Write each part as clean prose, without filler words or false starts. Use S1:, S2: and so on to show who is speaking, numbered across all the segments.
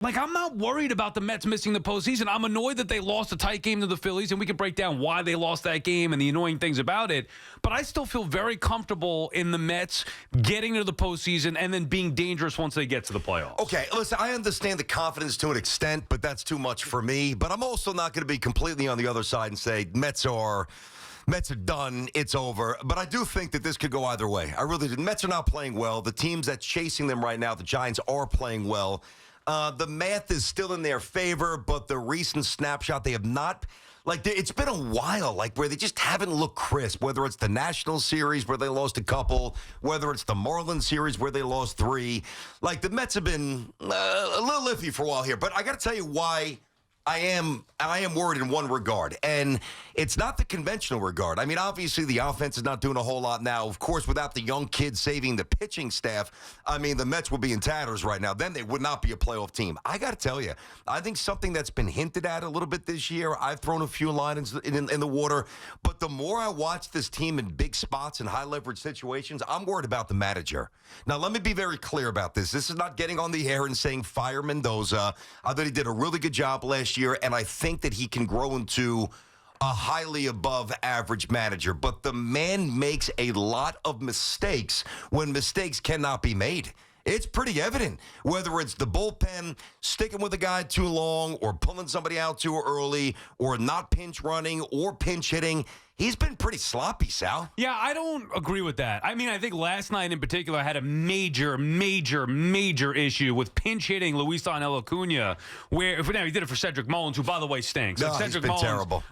S1: Like, I'm not worried about the Mets missing the postseason. I'm annoyed that they lost a tight game to the Phillies, and we can break down why they lost that game and the annoying things about it. But I still feel very comfortable in the Mets getting to the postseason and then being dangerous once they get to the playoffs.
S2: Okay, listen, I understand the confidence to an extent, but that's too much for me. But I'm also not going to be completely on the other side and say Mets are done, it's over. But I do think that this could go either way. I really do. The Mets are not playing well. The teams that's chasing them right now, the Giants, are playing well. The math is still in their favor, but the recent snapshot, they have not, like, it's been a while, like, where they just haven't looked crisp, whether it's the National Series where they lost a couple, whether it's the Marlins Series where they lost 3. Like, the Mets have been a little iffy for a while here, but I got to tell you why I am worried in one regard, and it's not the conventional regard. I mean, obviously, the offense is not doing a whole lot now. Of course, without the young kids saving the pitching staff, I mean, the Mets would be in tatters right now. Then they would not be a playoff team. I got to tell you, I think something that's been hinted at a little bit this year, I've thrown a few lines in the water, but the more I watch this team in big spots and high-leverage situations, I'm worried about the manager. Now, let me be very clear about this. This is not getting on the air and saying fire Mendoza. I thought he did a really good job last year, and I think that he can grow into a highly above average manager. But the man makes a lot of mistakes when mistakes cannot be made. It's pretty evident, whether it's the bullpen, sticking with a guy too long, or pulling somebody out too early, or not pinch running, or pinch hitting. He's been pretty sloppy, Sal.
S1: Yeah, I don't agree with that. I mean, I think last night in particular had a major issue with pinch hitting Luisangel Acuna, where now he did it for Cedric Mullins, who, by the way, stinks.
S2: No,
S1: Cedric
S2: he's been terrible.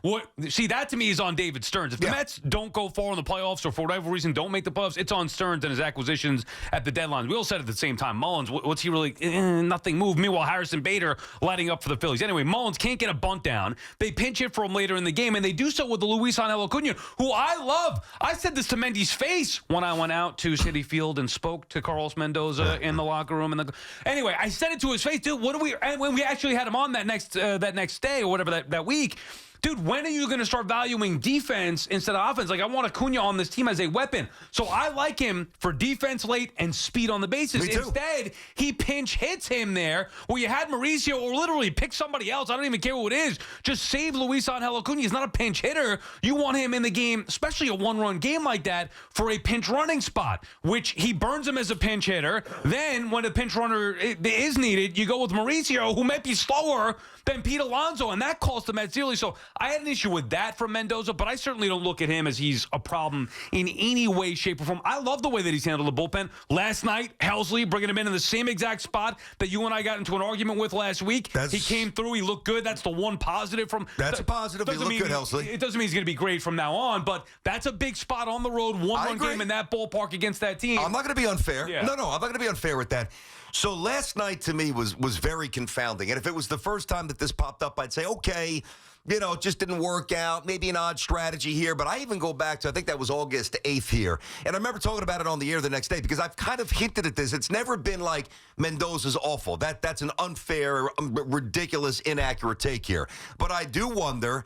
S1: See, that to me is on David Stearns. If the Mets don't go far in the playoffs or for whatever reason don't make the playoffs, it's on Stearns and his acquisitions at the deadline. We all said at the same time, Mullins, what's he really? Nothing moved. Meanwhile, Harrison Bader lighting up for the Phillies. Anyway, Mullins can't get a bunt down. They pinch hit for him later in the game, and they do so with the Luisangel Acuna, who I love. I said this to Mendy's face when I went out to Citi Field and spoke to Carlos Mendoza in the locker room. Anyway, I said it to his face, dude. And when we actually had him on that next day or whatever that week. Dude, when are you going to start valuing defense instead of offense? Like, I want Acuna on this team as a weapon. So I like him for defense late and speed on the bases.
S2: Me too.
S1: Instead, he pinch hits him there where you had Mauricio or literally pick somebody else. I don't even care who it is. Just save Luisangel Acuna. He's not a pinch hitter. You want him in the game, especially a one-run game like that, for a pinch running spot, which he burns him as a pinch hitter. Then when a pinch runner is needed, you go with Mauricio, who might be slower than Pete Alonso, and that cost the Mets dearly. So I had an issue with that from Mendoza, but I certainly don't look at him as he's a problem in any way, shape, or form. I love the way that he's handled the bullpen. Last night, Helsley bringing him in the same exact spot that you and I got into an argument with last week. He came through. He looked good. That's the one positive from.
S2: That's a positive. He looked good, Helsley.
S1: It doesn't mean he's going to be great from now on, but that's a big spot on the road, one-run game in that ballpark against that team.
S2: I'm not going to be unfair.
S1: Yeah.
S2: No, I'm not going to be unfair with that. So last night to me was very confounding. And if it was the first time that this popped up, I'd say, okay, it just didn't work out. Maybe an odd strategy here. But I even go back to, I think that was August 8th here. And I remember talking about it on the air the next day because I've kind of hinted at this. It's never been like Mendoza's awful. That's an unfair, ridiculous, inaccurate take here. But I do wonder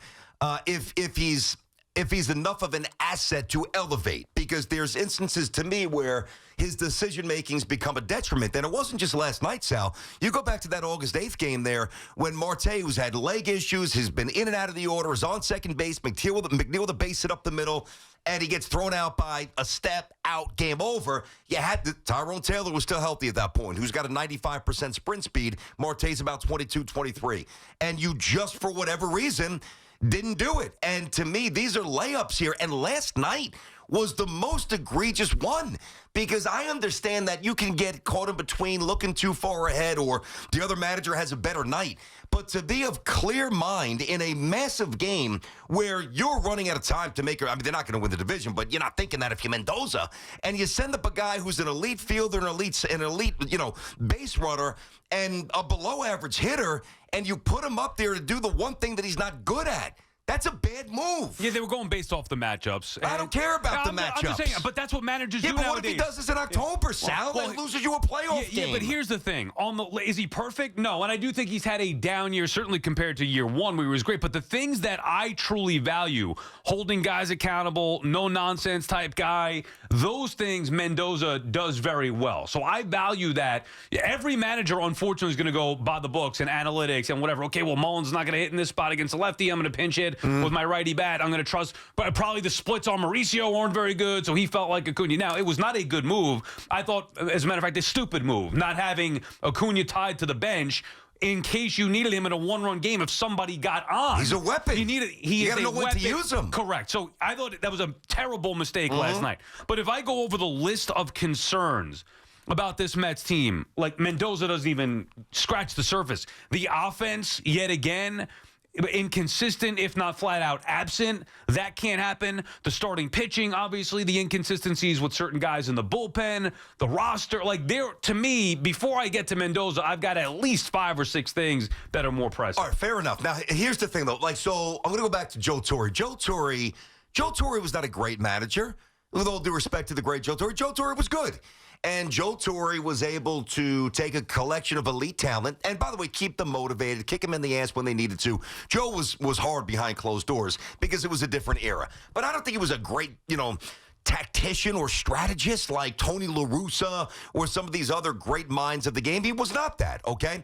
S2: if he's enough of an asset to elevate, because there's instances to me where his decision-making's become a detriment. And it wasn't just last night, Sal. You go back to that August 8th game there when Marte, who's had leg issues, has been in and out of the order, is on second base, McNeil with a base hit up the middle, and he gets thrown out by a step out, game over. You had Tyrone Taylor was still healthy at that point, who's got a 95% sprint speed. Marte's about 22, 23. And you just, for whatever reason, didn't do it. And to me, these are layups here. And last night was the most egregious one, because I understand that you can get caught in between looking too far ahead or the other manager has a better night. But to be of clear mind in a massive game where you're running out of time to make, they're not going to win the division, but you're not thinking that if you're Mendoza, and you send up a guy who's an elite fielder, an elite, base runner, and a below average hitter, and you put him up there to do the one thing that he's not good at. That's a bad move.
S1: Yeah, they were going based off the matchups.
S2: I don't care about the matchups.
S1: I'm just saying, but that's what managers do nowadays.
S2: Yeah, but what if he does this in October, Sal? That loses you a playoff game.
S1: Yeah, but here's the thing. Is he perfect? No, and I do think he's had a down year, certainly compared to year one where he was great. But the things that I truly value, holding guys accountable, no-nonsense type guy, Those things Mendoza does very well. So I value that. Every manager, unfortunately, is going to go by the books and analytics and whatever. Okay, well, Mullins is not going to hit in this spot against a lefty. I'm going to pinch hit with my righty bat. I'm going to trust. But probably the splits on Mauricio aren't very good, so he felt like Acuna. Now, it was not a good move. I thought, as a matter of fact, a stupid move, not having Acuna tied to the bench in case you needed him in a one-run game if somebody got on.
S2: He's a weapon.
S1: You
S2: got to know when to use him.
S1: Correct. So I thought that was a terrible mistake last night. But if I go over the list of concerns about this Mets team, like Mendoza doesn't even scratch the surface. The offense, yet again, inconsistent, if not flat out absent. That can't happen. The starting pitching, obviously, the inconsistencies with certain guys in the bullpen, the roster. Like, to me, before I get to Mendoza, I've got at least 5 or 6 things that are more pressing.
S2: All right, fair enough. Now, here's the thing, though. Like, so I'm going to go back to Joe Torre. Joe Torre was not a great manager. With all due respect to the great Joe Torre was good. And Joe Torre was able to take a collection of elite talent and, by the way, keep them motivated, kick them in the ass when they needed to. Joe was hard behind closed doors because it was a different era. But I don't think he was a great, tactician or strategist like Tony La Russa or some of these other great minds of the game. He was not that, okay?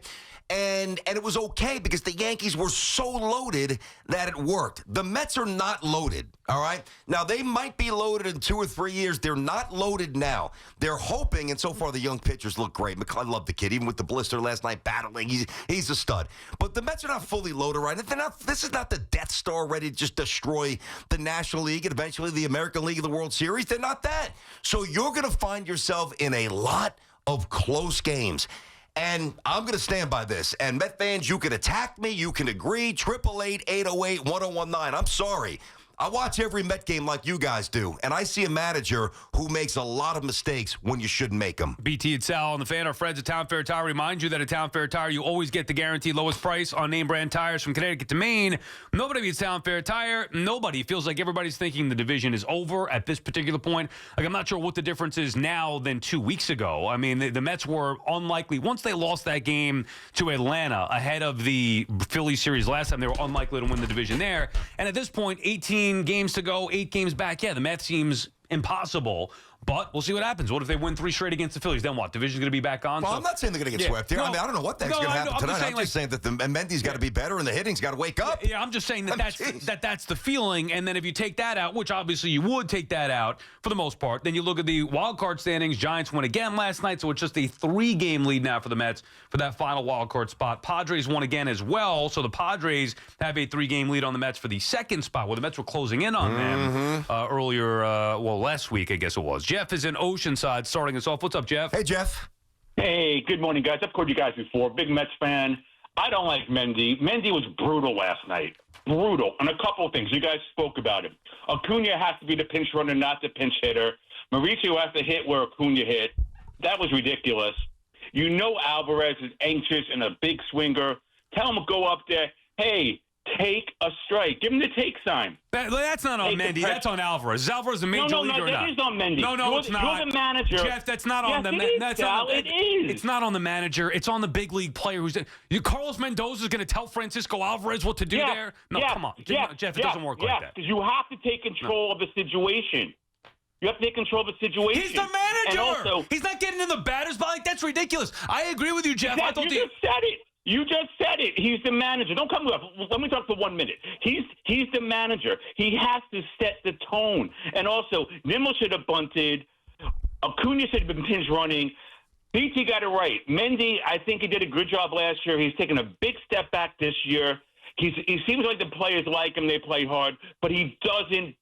S2: And it was okay because the Yankees were so loaded that it worked. The Mets are not loaded, all right? Now, they might be loaded in 2 or 3 years. They're not loaded now. They're hoping, and so far the young pitchers look great. I love the kid, even with the blister last night battling. He's a stud. But the Mets are not fully loaded right now. This is not the Death Star ready to just destroy the National League and eventually the American League of the World Series. They're not that. So you're going to find yourself in a lot of close games. And I'm going to stand by this. And Met fans, you can attack me. You can agree. 888-808-1019. I'm sorry. I watch every Met game like you guys do, and I see a manager who makes a lot of mistakes when you shouldn't make them.
S1: BT and Sal on the Fan. Our friends at Town Fair Tire remind you that at Town Fair Tire, you always get the guaranteed lowest price on name brand tires from Connecticut to Maine. Nobody beats Town Fair Tire. Nobody. Feels like everybody's thinking the division is over at this particular point. Like, I'm not sure what the difference is now than 2 weeks ago. I mean, the Mets were unlikely. Once they lost that game to Atlanta ahead of the Phillies series last time, they were unlikely to win the division there. And at this point, 18 games to go, 8 games back. Yeah, the Mets seems impossible, but we'll see what happens. What if they win 3 straight against the Phillies? Then what? Division's going to be back on?
S2: Well, I'm not saying they're going to get swept here.
S1: No,
S2: I mean, I don't know what the heck's going to happen tonight. I'm just saying that the Mendy's got to be better and the hitting's got to wake up.
S1: Yeah, I'm just saying that's the feeling. And then if you take that out, which obviously you would take that out for the most part, then you look at the wild card standings. Giants won again last night, so it's just a 3-game lead now for the Mets for that final wild card spot. Padres won again as well, so the Padres have a 3-game lead on the Mets for the second spot, where the Mets were closing in on them earlier, last week, I guess it was. Jeff is in Oceanside starting us off. What's up, Jeff?
S2: Hey, Jeff.
S3: Hey, good morning, guys. I've called you guys before. Big Mets fan. I don't like Mendy. Mendy was brutal last night. Brutal. And a couple of things. You guys spoke about it. Acuna has to be the pinch runner, not the pinch hitter. Mauricio has to hit where Acuna hit. That was ridiculous. You know Alvarez is anxious and a big swinger. Tell him to go up there. Hey, take a strike. Give him the take sign.
S1: That's not on Mendy. That's on Alvarez. Is Alvarez a major leaguer or not?
S3: That is on Mendy.
S1: No, it's not.
S3: You're the manager.
S1: Jeff, that's not on the manager.
S3: It is.
S1: It's not on the manager. It's on the big league player who's Carlos Mendoza is going to tell Francisco Alvarez what to do there? No, come on. Jeff, it doesn't work like that.
S3: Because you have to take control of the situation. You have to take control of the situation.
S1: He's the manager.
S3: And also,
S1: he's not getting in the batter's box. Like, that's ridiculous. I agree with you, Jeff.
S3: You just said it. You just said it. He's the manager. Don't come to us. Let me talk for 1 minute. He's the manager. He has to set the tone. And also, Nimmo should have bunted. Acuna should have been pinch running. BT got it right. Mendy, I think he did a good job last year. He's taken a big step back this year. He seems like the players like him. They play hard. But he doesn't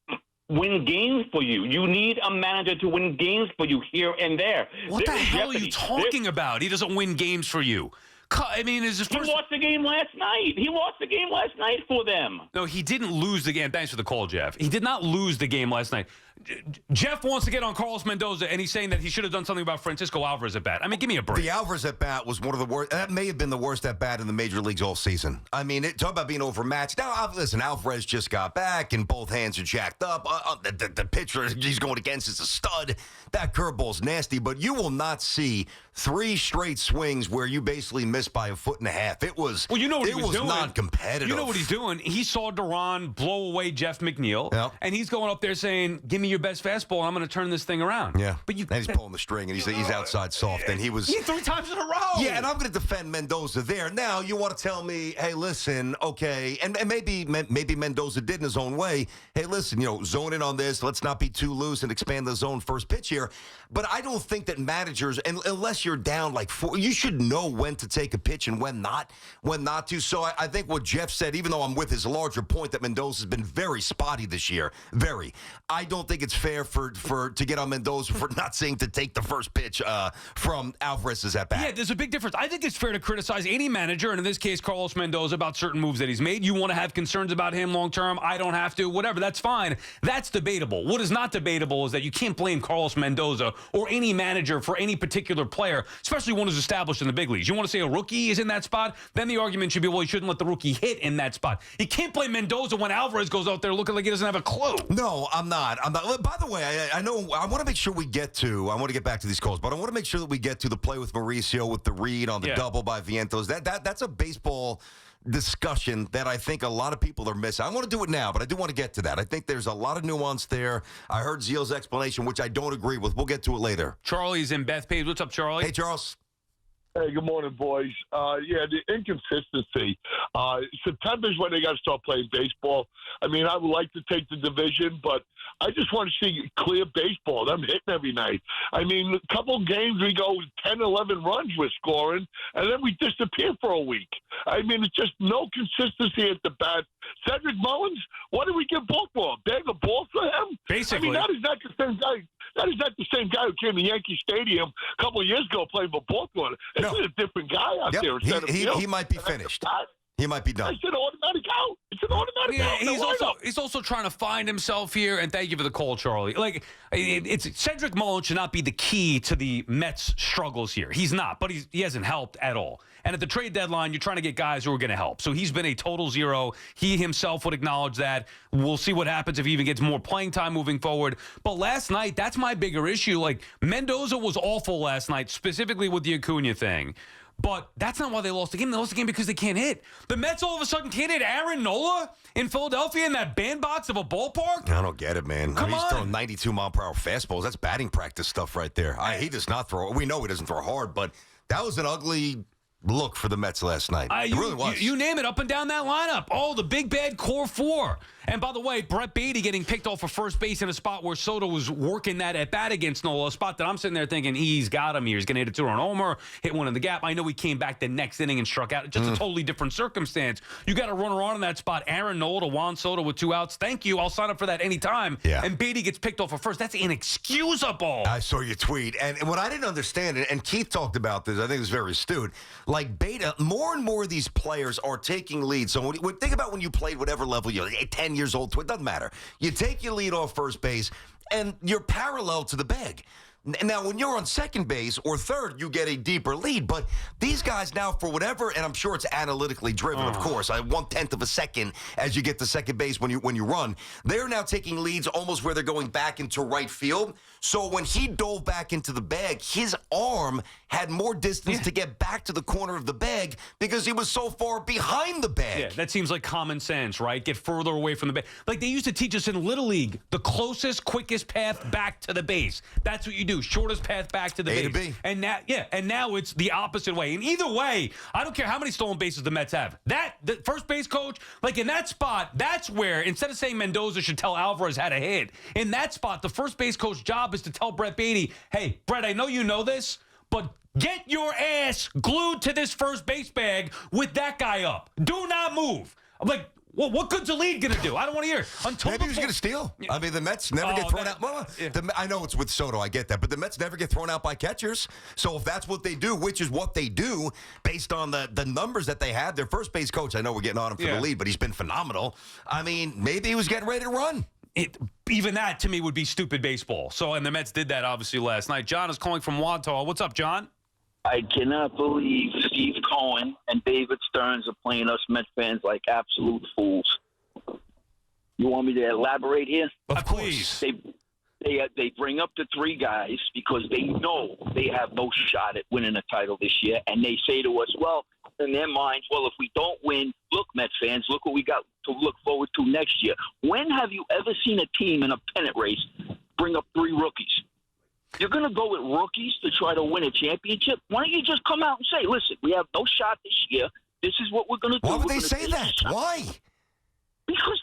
S3: win games for you. You need a manager to win games for you here and there.
S1: What the hell are you talking about? He doesn't win games for you. I mean, is his first...
S3: He lost the game last night. He lost the game last night for them.
S1: No, he didn't lose the game. Thanks for the call, Jeff. He did not lose the game last night. Jeff wants to get on Carlos Mendoza, and he's saying that he should have done something about Francisco Alvarez at bat. I mean, give me a break.
S2: The Alvarez at bat was one of the worst. That may have been the worst at bat in the major leagues all season. I mean, talk about being overmatched. Now, listen, Alvarez just got back, and both hands are jacked up. The pitcher he's going against is a stud. That curveball's nasty, but you will not see 3 straight swings where you basically missed by 1.5 feet. It was.
S1: Well, you know what he was doing.
S2: Non-competitive.
S1: You know what he's doing. He saw Duran blow away Jeff McNeil, and he's going up there saying, "Give me me your best fastball, and I'm going to turn this thing around.
S2: Yeah.
S1: But
S2: and he's pulling the string, and he's outside soft, and he was
S1: 3 times in a row.
S2: Yeah, and I'm going to defend Mendoza there. Now, you want to tell me, hey, listen, okay, and maybe Mendoza did in his own way. Hey, listen, zone in on this. Let's not be too loose and expand the zone first pitch here. But I don't think that managers, and unless you're down like 4, you should know when to take a pitch and when not to. So I think what Jeff said, even though I'm with his larger point that Mendoza's been very spotty this year, I don't think it's fair to get on Mendoza for not saying to take the first pitch from Alvarez's at bat.
S1: Yeah, there's a big difference. I think it's fair to criticize any manager, and in this case, Carlos Mendoza, about certain moves that he's made. You want to have concerns about him long term. I don't have to. Whatever, that's fine. That's debatable. What is not debatable is that you can't blame Carlos Mendoza or any manager for any particular player, especially one who's established in the big leagues. You want to say a rookie is in that spot? Then the argument should be, well, you shouldn't let the rookie hit in that spot. You can't blame Mendoza when Alvarez goes out there looking like he doesn't have a clue.
S2: No, I'm not. By the way, I know I want to make sure we get to. I want to get back to these calls, but I want to make sure that we get to the play with Mauricio with the read on the double by Vientos. That's a baseball discussion that I think a lot of people are missing. I want to do it now, but I do want to get to that. I think there's a lot of nuance there. I heard Zeal's explanation, which I don't agree with. We'll get to it later.
S1: Charlie's in Bethpage. What's up, Charlie?
S2: Hey, Charles.
S4: Hey, good morning, boys. The inconsistency. September's when they got to start playing baseball. I mean, I would like to take the division, but I just want to see clear baseball. Them hitting every night. I mean, a couple games we go 10, 11 runs we're scoring, and then we disappear for a week. I mean, it's just no consistency at the bat. Cedric Mullins, what did we give balls for? A bag of balls for him?
S1: Basically.
S4: I mean, that is not the same guy. That is not the same guy who came to Yankee Stadium a couple of years ago playing for Baltimore. This is a different guy out there.
S2: He might be finished. He might be done.
S4: It's an automatic out. It's an automatic out.
S1: He's also trying to find himself here, and thank you for the call, Charlie. Like, it's Cedric Mullins should not be the key to the Mets' struggles here. He's not, but he hasn't helped at all. And at the trade deadline, you're trying to get guys who are going to help. So he's been a total zero. He himself would acknowledge that. We'll see what happens if he even gets more playing time moving forward. But last night, that's my bigger issue. Like, Mendoza was awful last night, specifically with the Acuna thing. But that's not why they lost the game. They lost the game because they can't hit. The Mets all of a sudden can't hit Aaron Nola in Philadelphia in that bandbox of a ballpark?
S2: I don't get it, man.
S1: Come on.
S2: He's throwing 92-mile-per-hour fastballs. That's batting practice stuff right there. He does not throw. We know he doesn't throw hard, but that was an ugly look for the Mets last night. It really was.
S1: You name it, up and down that lineup. Oh, the big bad core 4. And by the way, Brett Beatty getting picked off for first base in a spot where Soto was working that at bat against Nola, a spot that I'm sitting there thinking he's got him here. He's going to hit a 2-run homer, hit one in the gap. I know he came back the next inning and struck out. Just a totally different circumstance. You got a runner on in that spot. Aaron Nola to Juan Soto with 2 outs. Thank you. I'll sign up for that anytime.
S2: Yeah.
S1: And Beatty gets picked off for first. That's inexcusable.
S2: I saw your tweet. And what I didn't understand, and Keith talked about this, I think it was very astute, like Beta, more and more of these players are taking leads. So think about when you played whatever level you're 10 years old, it doesn't matter. You take your lead off first base, and you're parallel to the bag. Now, when you're on second base or third, you get a deeper lead. But these guys now, for whatever, and I'm sure it's analytically driven, of course, 1/10 of a second as you get to second base when you run, they're now taking leads almost where they're going back into right field. So when he dove back into the bag, his arm had more distance to get back to the corner of the bag because he was so far behind the bag.
S1: Yeah, that seems like common sense, right? Get further away from the base. Like they used to teach us in Little League, the closest, quickest path back to the base. That's what you do. Shortest path back to the base.
S2: A to B.
S1: And now it's the opposite way. And either way, I don't care how many stolen bases the Mets have. The first base coach, like in that spot, that's where, instead of saying Mendoza should tell Alvarez how to hit, in that spot, the first base coach's job is to tell Brett Beatty, hey, Brett, I know you know this, but get your ass glued to this first base bag with that guy up. Do not move. I'm like, well, what good's the lead going to do? I don't want to hear it.
S2: Maybe he was going to steal. I mean, the Mets never get thrown out. Well, I know it's with Soto. I get that. But the Mets never get thrown out by catchers. So if that's what they do, which is what they do, based on the numbers that they have, their first base coach, I know we're getting on him for the lead, but he's been phenomenal. I mean, maybe he was getting ready to run.
S1: Even that, to me, would be stupid baseball. And the Mets did that, obviously, last night. John is calling from Wantagh. What's up, John?
S5: I cannot believe Steve Cohen and David Stearns are playing us Mets fans like absolute fools. You want me to elaborate here?
S1: Of course.
S5: They bring up the 3 guys because they know they have no shot at winning a title this year, and they say to us, well, in their minds, well, if we don't win, look, Mets fans, look what we got to look forward to next year. When have you ever seen a team in a pennant race bring up 3 rookies. You're going to go with rookies to try to win a championship? Why don't you just come out and say, listen, we have no shot this year. This is what we're going to do.
S2: Why would they say that? Why?
S5: Because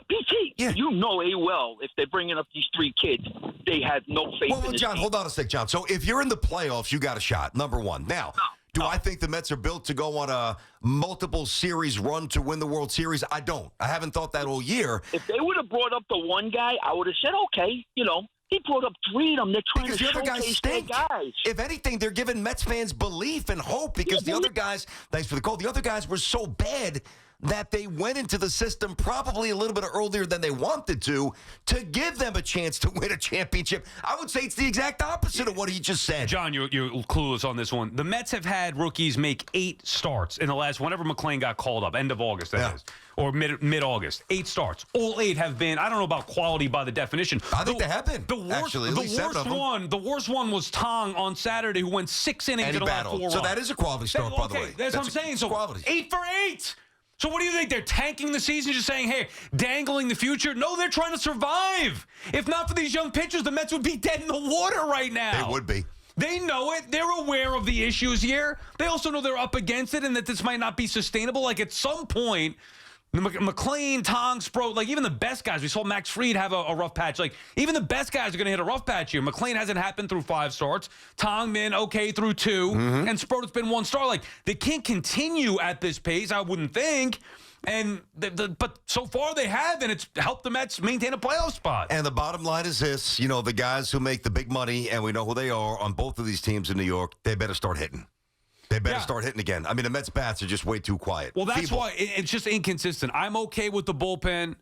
S5: BT, you know well if they're bringing up these 3 kids, they have no faith in this
S2: John,
S5: team.
S2: hold on a sec, John. So if you're in the playoffs, you got a shot, number one. Now, do I think the Mets are built to go on a multiple series run to win the World Series? I don't. I haven't thought that all year.
S5: If they would have brought up the one guy, I would have said, okay, he brought up 3 of them. They're trying
S2: Because
S5: to
S2: the other guys
S5: showcase their
S2: stink.
S5: guys.
S2: If anything, they're giving Mets fans belief and hope because the other guys, thanks for the call, the other guys were so bad that they went into the system probably a little bit earlier than they wanted to give them a chance to win a championship. I would say it's the exact opposite of what he just said.
S1: John, you're clueless on this one. The Mets have had rookies make 8 starts in the last, whenever McClain got called up, end of August, that is, or mid-August. 8 starts. All 8 have been, I don't know about quality by the definition.
S2: I think they have been,
S1: actually. The worst one was Tong on Saturday, who went 6 innings in the last 4 runs.
S2: So that is a quality start, by the way.
S1: That's what I'm saying. So
S2: quality.
S1: 8 for 8. So what do you think? They're tanking the season, just saying, hey, dangling the future? No, they're trying to survive. If not for these young pitchers, the Mets would be dead in the water right now.
S2: They would be.
S1: They know it. They're aware of the issues here. They also know they're up against it and that this might not be sustainable. Like, at some point, McClain, Tong, Sproat, like even the best guys. We saw Max Fried have a rough patch. Like, even the best guys are going to hit a rough patch here. McClain hasn't happened through 5 starts. Tong been okay through 2. And Sproat's been 1 star. Like, they can't continue at this pace, I wouldn't think. And but so far they have, and it's helped the Mets maintain a playoff spot.
S2: And the bottom line is this, the guys who make the big money, and we know who they are on both of these teams in New York, they better start hitting. They better start hitting again. I mean, the Mets' bats are just way too quiet.
S1: Well, that's why it's just inconsistent. I'm okay with the bullpen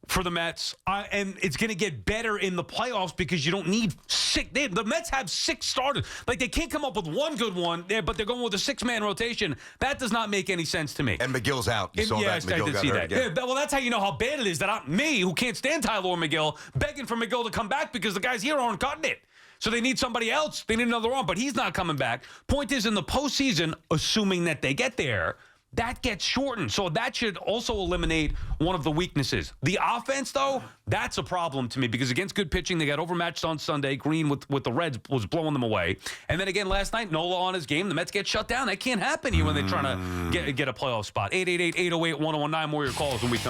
S1: for the Mets, and it's going to get better in the playoffs because you don't need 6. The Mets have 6 starters. Like, they can't come up with one good one there, but they're going with a 6-man rotation. That does not make any sense to me.
S2: And McGill's out. You saw that.
S1: I did see that.
S2: Again.
S1: Yeah, well, that's how you know how bad it is that me, who can't stand Tyler McGill, begging for McGill to come back because the guys here aren't cutting it. So they need somebody else. They need another arm, but he's not coming back. Point is, in the postseason, assuming that they get there, that gets shortened. So that should also eliminate one of the weaknesses. The offense, though, that's a problem to me because against good pitching, they got overmatched on Sunday. Green with the Reds was blowing them away. And then again last night, Nola on his game. The Mets get shut down. That can't happen here when they're trying to get a playoff spot. 888-808-1019. More your calls when we come